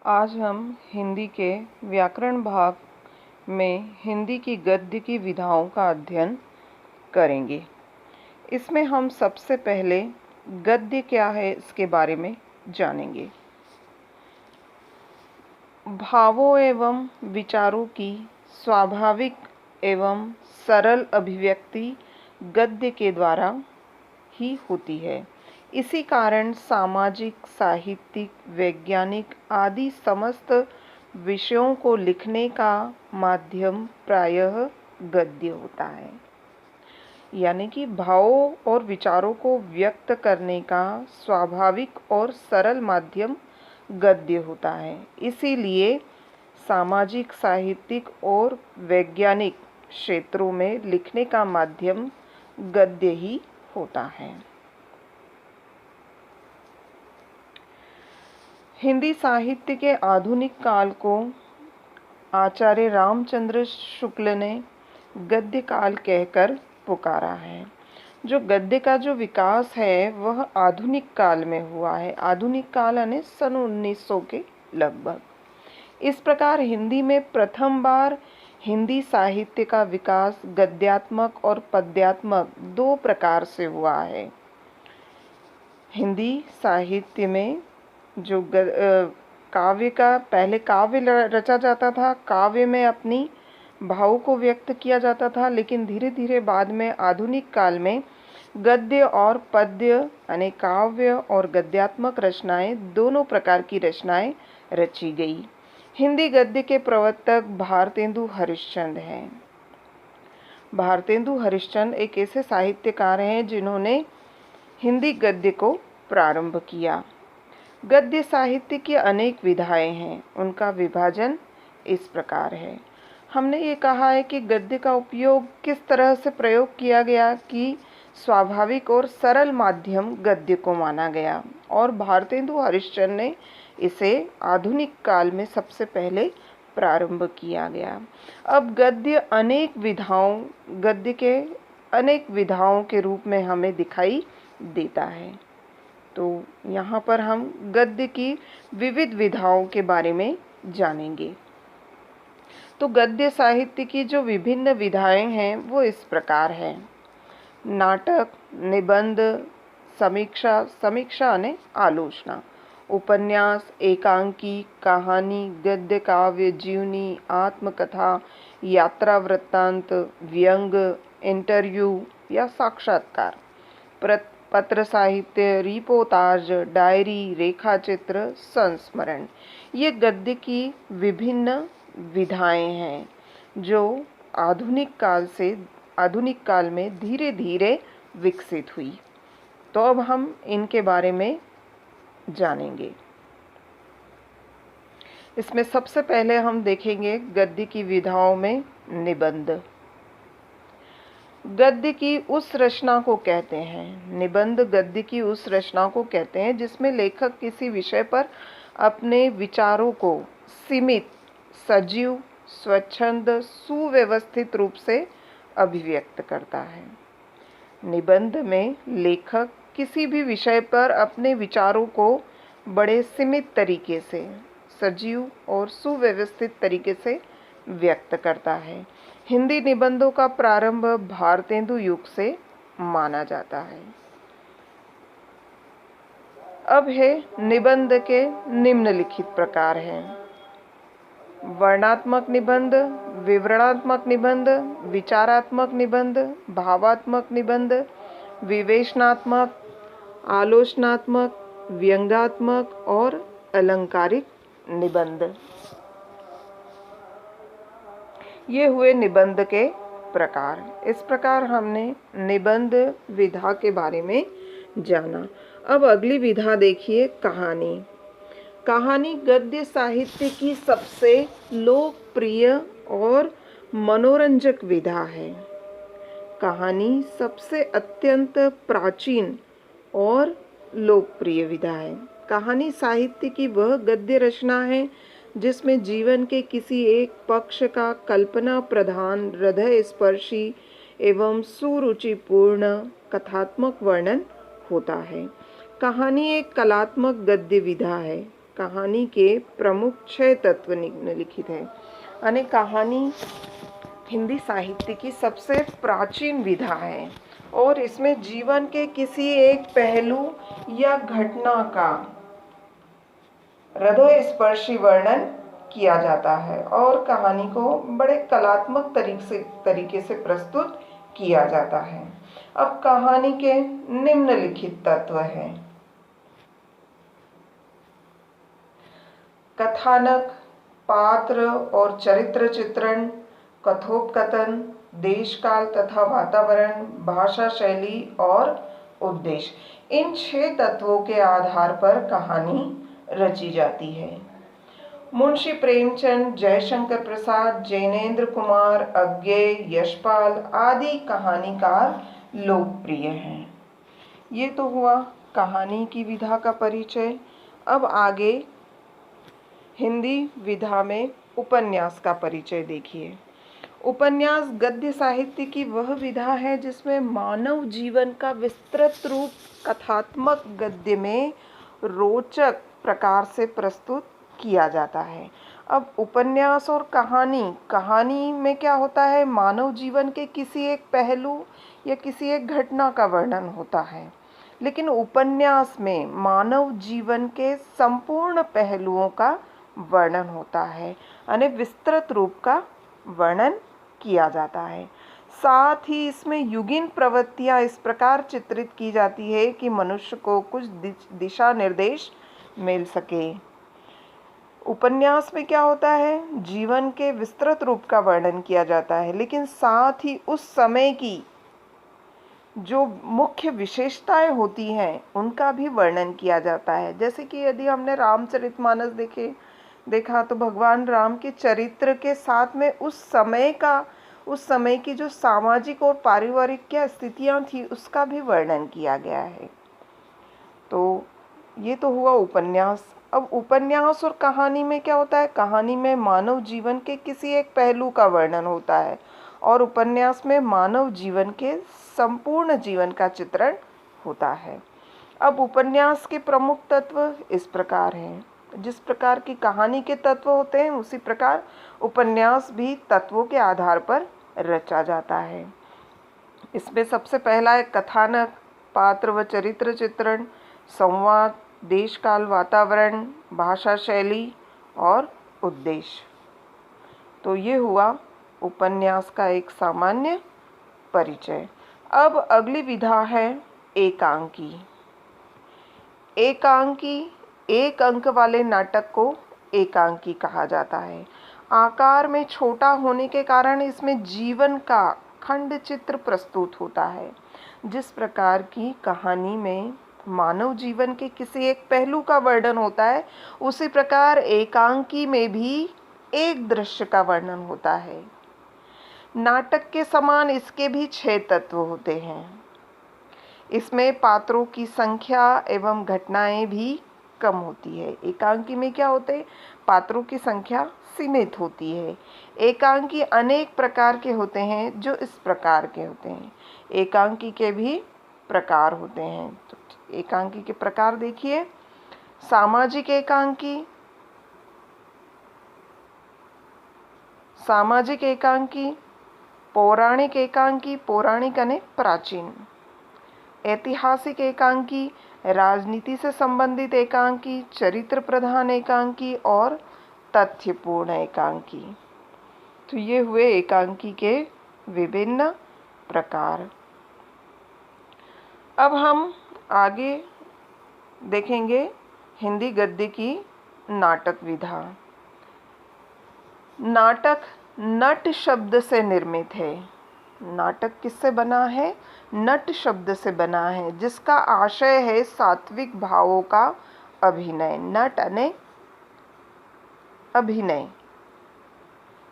आज हम हिंदी के व्याकरण भाग में हिंदी की गद्य की विधाओं का अध्ययन करेंगे। इसमें हम सबसे पहले गद्य क्या है इसके बारे में जानेंगे। भावों एवं विचारों की स्वाभाविक एवं सरल अभिव्यक्ति गद्य के द्वारा ही होती है। इसी कारण सामाजिक, साहित्यिक, वैज्ञानिक आदि समस्त विषयों को लिखने का माध्यम प्रायः गद्य होता है। यानी कि भावों और विचारों को व्यक्त करने का स्वाभाविक और सरल माध्यम गद्य होता है। इसीलिए सामाजिक, साहित्यिक और वैज्ञानिक क्षेत्रों में लिखने का माध्यम गद्य ही होता है। हिंदी साहित्य के आधुनिक काल को आचार्य रामचंद्र शुक्ल ने गद्य काल कहकर पुकारा है। जो गद्य का जो विकास है वह आधुनिक काल में हुआ है। आधुनिक काल यानी सन 1900 के लगभग। इस प्रकार हिंदी में प्रथम बार हिंदी साहित्य का विकास गद्यात्मक और पद्यात्मक दो प्रकार से हुआ है। हिंदी साहित्य में जो काव्य का पहले काव्य रचा जाता था, काव्य में अपनी भाव को व्यक्त किया जाता था, लेकिन धीरे धीरे बाद में आधुनिक काल में गद्य और पद्य यानी काव्य और गद्यात्मक रचनाएं दोनों प्रकार की रचनाएं रची गई। हिंदी गद्य के प्रवर्तक भारतेंदु हरिश्चंद्र हैं। भारतेंदु हरिश्चंद्र एक ऐसे साहित्यकार हैं जिन्होंने हिंदी गद्य को प्रारंभ किया। गद्य साहित्य की अनेक विधाएं हैं। उनका विभाजन इस प्रकार है। हमने ये कहा है कि गद्य का उपयोग किस तरह से प्रयोग किया गया कि स्वाभाविक और सरल माध्यम गद्य को माना गया, और भारतेंदु हरिश्चंद्र ने इसे आधुनिक काल में सबसे पहले प्रारंभ किया गया। अब गद्य के अनेक विधाओं के रूप में हमें दिखाई देता है। तो यहाँ पर हम गद्य की विविध विधाओं के बारे में जानेंगे। तो गद्य साहित्य की जो विभिन्न विधाएं हैं वो इस प्रकार हैं। नाटक, निबंध, समीक्षा यानी आलोचना, उपन्यास, एकांकी, कहानी, गद्य काव्य, जीवनी, आत्मकथा, यात्रा वृत्तांत, व्यंग, इंटरव्यू या साक्षात्कार, पत्र साहित्य, रिपोर्टाज, डायरी, रेखाचित्र, संस्मरण, ये गद्य की विभिन्न विधाएं हैं जो आधुनिक काल में धीरे धीरे विकसित हुई। तो अब हम इनके बारे में जानेंगे। इसमें सबसे पहले हम देखेंगे गद्य की विधाओं में निबंध। गद्य की उस रचना को कहते हैं, निबंध गद्य की उस रचना को कहते हैं जिसमें लेखक किसी विषय पर अपने विचारों को सीमित, सजीव, स्वच्छंद, सुव्यवस्थित रूप से अभिव्यक्त करता है। निबंध में लेखक किसी भी विषय पर अपने विचारों को बड़े सीमित तरीके से, सजीव और सुव्यवस्थित तरीके से व्यक्त करता है। हिंदी निबंधों का प्रारंभ भारतेंदु युग से माना जाता है। अब है निबंध के निम्नलिखित प्रकार हैं: वर्णनात्मक निबंध, विवरणात्मक निबंध, विचारात्मक निबंध, भावात्मक निबंध, विवेचनात्मक, आलोचनात्मक, व्यंग्यात्मक और अलंकारिक निबंध। ये हुए निबंध के प्रकार। इस प्रकार हमने निबंध विधा के बारे में जाना। अब अगली विधा देखिए, कहानी। कहानी गद्य साहित्य की सबसे लोकप्रिय और मनोरंजक विधा है। कहानी सबसे अत्यंत प्राचीन और लोकप्रिय विधा है। कहानी साहित्य की वह गद्य रचना है जिसमें जीवन के किसी एक पक्ष का कल्पना प्रधान, हृदय स्पर्शी एवं सुरुचिपूर्ण कथात्मक वर्णन होता है। कहानी एक कलात्मक गद्य विधा है। कहानी के प्रमुख 6 तत्व निम्नलिखित है। यानी कहानी हिंदी साहित्य की सबसे प्राचीन विधा है और इसमें जीवन के किसी एक पहलू या घटना का हृदय स्पर्शी वर्णन किया जाता है और कहानी को बड़े कलात्मक तरीके से प्रस्तुत किया जाता है। अब कहानी के निम्नलिखित तत्व हैं: कथानक, पात्र और चरित्र चित्रण, कथोपकथन, देश काल तथा वातावरण, भाषा शैली और उद्देश्य। इन 6 तत्वों के आधार पर कहानी रची जाती है। मुंशी प्रेमचंद, जयशंकर प्रसाद, जैनेन्द्र कुमार, अज्ञेय, यशपाल आदि कहानीकार लोकप्रिय हैं। ये तो हुआ कहानी की विधा का परिचय। अब आगे हिंदी विधा में उपन्यास का परिचय देखिए। उपन्यास गद्य साहित्य की वह विधा है जिसमें मानव जीवन का विस्तृत रूप कथात्मक गद्य में रोचक प्रकार से प्रस्तुत किया जाता है। अब उपन्यास और कहानी में क्या होता है, मानव जीवन के किसी एक पहलू या किसी एक घटना का वर्णन होता है, लेकिन उपन्यास में मानव जीवन के संपूर्ण पहलुओं का वर्णन होता है, यानी विस्तृत रूप का वर्णन किया जाता है। साथ ही इसमें युगीन प्रवृत्तियां इस प्रकार चित्रित की जाती है कि मनुष्य को कुछ दिशा निर्देश मिल सके। उपन्यास में क्या होता है, जीवन के विस्तृत रूप का वर्णन किया जाता है, लेकिन साथ ही उस समय की जो मुख्य विशेषताएं होती हैं उनका भी वर्णन किया जाता है। जैसे कि यदि हमने रामचरितमानस देखा तो भगवान राम के चरित्र के साथ में उस समय की जो सामाजिक और पारिवारिक क्या स्थितियां थी उसका भी वर्णन किया गया है। तो ये तो हुआ उपन्यास। अब उपन्यास और कहानी में क्या होता है, कहानी में मानव जीवन के किसी एक पहलू का वर्णन होता है और उपन्यास में मानव जीवन के संपूर्ण जीवन का चित्रण होता है। अब उपन्यास के प्रमुख तत्व इस प्रकार हैं। जिस प्रकार की कहानी के तत्व होते हैं उसी प्रकार उपन्यास भी तत्वों के आधार पर रचा जाता है। इसमें सबसे पहला है कथानक, पात्र व चरित्र चित्रण, संवाद, देश काल वातावरण, भाषा शैली और उद्देश्य। तो ये हुआ उपन्यास का एक सामान्य परिचय। अब अगली विधा है एकांकी। एक अंक वाले नाटक को एकांकी कहा जाता है। आकार में छोटा होने के कारण इसमें जीवन का खंड चित्र प्रस्तुत होता है। जिस प्रकार की कहानी में मानव जीवन के किसी एक पहलू का वर्णन होता है, उसी प्रकार एकांकी में भी एक दृश्य का वर्णन होता है। नाटक के समान इसके भी 6 तत्व होते हैं। इसमें पात्रों की संख्या एवं घटनाएं भी कम होती है। एकांकी में क्या होते हैं, पात्रों की संख्या सीमित होती है। एकांकी अनेक प्रकार के होते हैं जो इस प्रकार के होते हैं। एकांकी के भी प्रकार होते हैं। तो एकांकी के प्रकार देखिए। सामाजिक एकांकी, पौराणिक एकांकी, पौराणिक यानी प्राचीन, ऐतिहासिक एकांकी, राजनीति से संबंधित एकांकी, चरित्र प्रधान एकांकी और तथ्यपूर्ण एकांकी। तो ये हुए एकांकी के विभिन्न प्रकार। अब हम आगे देखेंगे हिंदी गद्य की नाटक विधा। नाटक नट शब्द से निर्मित है। नाटक किससे बना है, नट शब्द से बना है, जिसका आशय है सात्विक भावों का अभिनय। नट यानी अभिनय।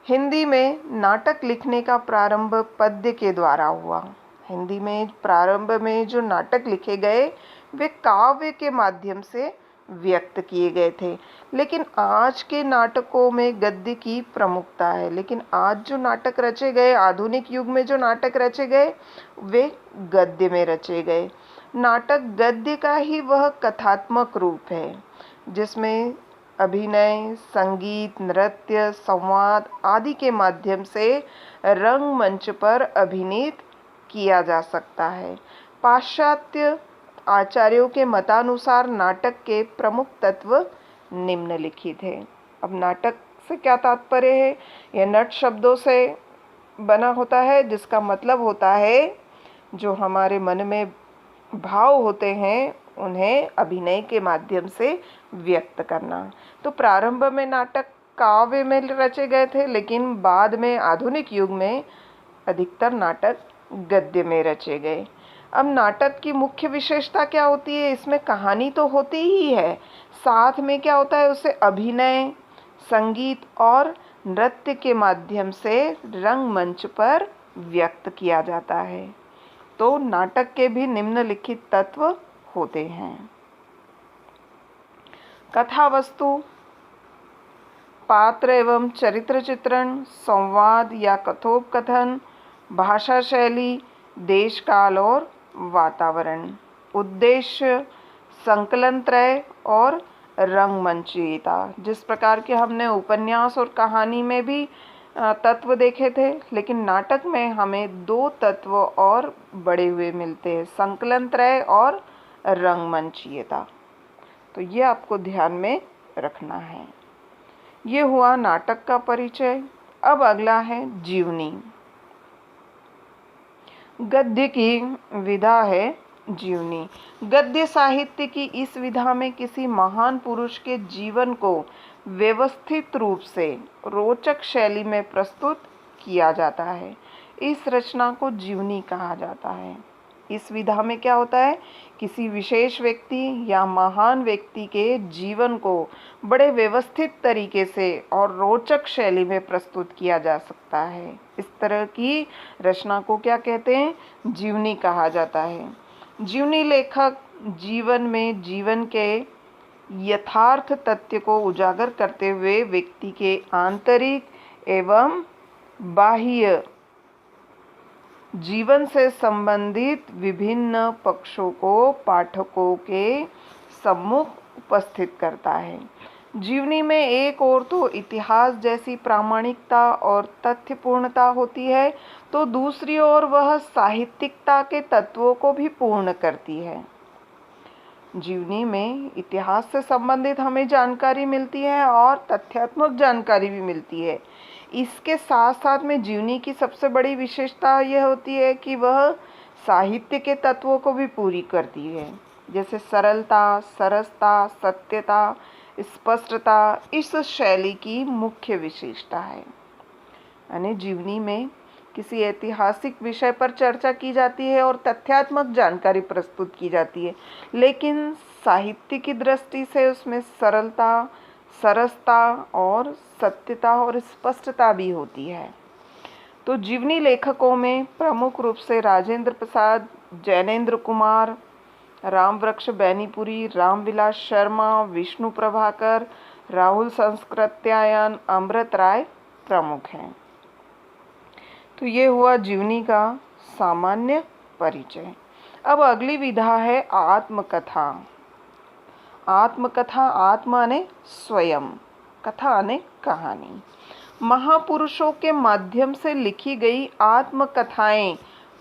हिंदी में नाटक लिखने का प्रारंभ पद्य के द्वारा हुआ। हिंदी में प्रारंभ में जो नाटक लिखे गए वे काव्य के माध्यम से व्यक्त किए गए थे, लेकिन आज के नाटकों में गद्य की प्रमुखता है। लेकिन आज जो नाटक रचे गए, आधुनिक युग में जो नाटक रचे गए वे गद्य में रचे गए। नाटक गद्य का ही वह कथात्मक रूप है जिसमें अभिनय, संगीत, नृत्य, संवाद आदि के माध्यम से रंगमंच पर अभिनीत किया जा सकता है। पाश्चात्य आचार्यों के मतानुसार नाटक के प्रमुख तत्व निम्नलिखित हैं। अब नाटक से क्या तात्पर्य है? यह नट शब्दों से बना होता है, जिसका मतलब होता है जो हमारे मन में भाव होते हैं उन्हें अभिनय के माध्यम से व्यक्त करना। तो प्रारंभ में नाटक काव्य में रचे गए थे, लेकिन बाद में आधुनिक युग में अधिकतर नाटक गद्य में रचे गए। अब नाटक की मुख्य विशेषता क्या होती है? इसमें कहानी तो होती ही है, साथ में क्या होता है, उसे अभिनय, संगीत और नृत्य के माध्यम से रंगमंच पर व्यक्त किया जाता है। तो नाटक के भी निम्नलिखित तत्व होते हैं। कथा वस्तु, पात्र एवं चरित्र चित्रण, संवाद या कथोपकथन, भाषा शैली, देश काल और वातावरण। उद्देश्य, संकलन त्रय और रंगमंचीयता। जिस प्रकार के हमने उपन्यास और कहानी में भी तत्व देखे थे, लेकिन नाटक में हमें दो तत्व और बड़े हुए मिलते हैं, संकलन त्रय और रंगमंचीयता। तो ये आपको ध्यान में रखना है। ये हुआ नाटक का परिचय। अब अगला है जीवनी। गद्य की विधा है जीवनी। गद्य साहित्य की इस विधा में किसी महान पुरुष के जीवन को व्यवस्थित रूप से रोचक शैली में प्रस्तुत किया जाता है। इस रचना को जीवनी कहा जाता है। इस विधा में क्या होता है, किसी विशेष व्यक्ति या महान व्यक्ति के जीवन को बड़े व्यवस्थित तरीके से और रोचक शैली में प्रस्तुत किया जा सकता है। इस तरह की रचना को क्या कहते हैं? जीवनी कहा जाता है। जीवनी लेखक जीवन में जीवन के यथार्थ तथ्य को उजागर करते हुए व्यक्ति के आंतरिक एवं बाह्य जीवन से संबंधित विभिन्न पक्षों को पाठकों के सम्मुख उपस्थित करता है। जीवनी में एक ओर तो इतिहास जैसी प्रामाणिकता और तथ्यपूर्णता होती है, तो दूसरी ओर वह साहित्यिकता के तत्वों को भी पूर्ण करती है। जीवनी में इतिहास से संबंधित हमें जानकारी मिलती है और तथ्यात्मक जानकारी भी मिलती है। इसके साथ साथ में जीवनी की सबसे बड़ी विशेषता यह होती है कि वह साहित्य के तत्वों को भी पूरी करती है, जैसे सरलता, सरसता, सत्यता, स्पष्टता इस शैली की मुख्य विशेषता है। यानी जीवनी में किसी ऐतिहासिक विषय पर चर्चा की जाती है और तथ्यात्मक जानकारी प्रस्तुत की जाती है, लेकिन साहित्य की दृष्टि से उसमें सरलता, सरसता और सत्यता और स्पष्टता भी होती है। तो जीवनी लेखकों में प्रमुख रूप से राजेंद्र प्रसाद, जैनेन्द्र कुमार, रामवृक्ष बैनीपुरी, रामविलास शर्मा, विष्णु प्रभाकर, राहुल संस्कृत्यायन, अमृत राय प्रमुख हैं। तो ये हुआ जीवनी का सामान्य परिचय। अब अगली विधा है आत्मकथा। आत्मकथा, आत्मा ने स्वयं, कथा ने कहानी। महापुरुषों के माध्यम से लिखी गई आत्मकथाएं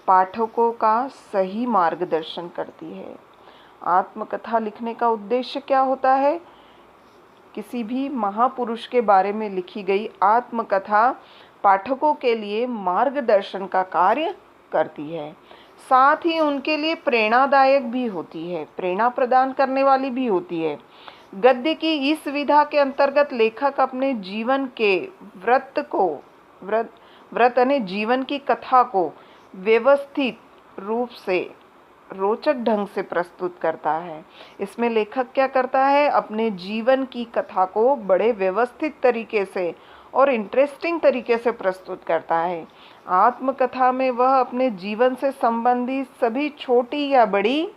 पाठकों का सही मार्गदर्शन करती है। आत्मकथा लिखने का उद्देश्य क्या होता है? किसी भी महापुरुष के बारे में लिखी गई आत्मकथा पाठकों के लिए मार्गदर्शन का कार्य करती है, साथ ही उनके लिए प्रेरणादायक भी होती है, प्रेरणा प्रदान करने वाली भी होती है। गद्य की इस विधा के अंतर्गत लेखक अपने जीवन के व्रत यानी जीवन की कथा को व्यवस्थित रूप से रोचक ढंग से प्रस्तुत करता है। इसमें लेखक क्या करता है? अपने जीवन की कथा को बड़े व्यवस्थित तरीके से और इंटरेस्टिंग तरीके से प्रस्तुत करता है। आत्मकथा में वह अपने जीवन से संबंधित सभी छोटी या बड़ी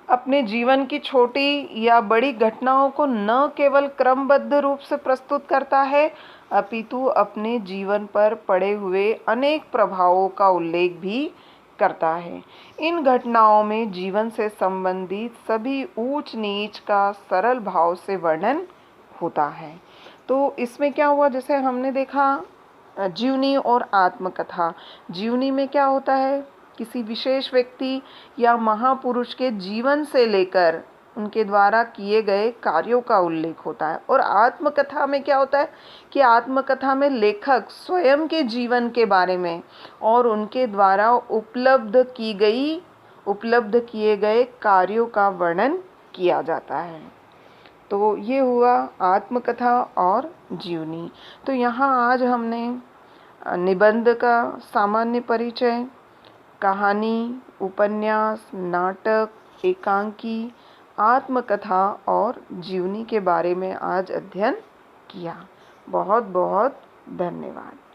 अपने जीवन की छोटी या बड़ी घटनाओं को न केवल क्रमबद्ध रूप से प्रस्तुत करता है, अपितु अपने जीवन पर पड़े हुए अनेक प्रभावों का उल्लेख भी करता है। इन घटनाओं में जीवन से संबंधित सभी ऊंच नीच का सरल भाव से वर्णन होता है। तो इसमें क्या हुआ, जैसे हमने देखा जीवनी और आत्मकथा। जीवनी में क्या होता है, किसी विशेष व्यक्ति या महापुरुष के जीवन से लेकर उनके द्वारा किए गए कार्यों का उल्लेख होता है। और आत्मकथा में क्या होता है कि आत्मकथा में लेखक स्वयं के जीवन के बारे में और उनके द्वारा उपलब्ध किए गए कार्यों का वर्णन किया जाता है। तो ये हुआ आत्मकथा और जीवनी। तो यहाँ आज हमने निबंध का सामान्य परिचय, कहानी, उपन्यास, नाटक, एकांकी, आत्मकथा और जीवनी के बारे में आज अध्ययन किया। बहुत बहुत धन्यवाद।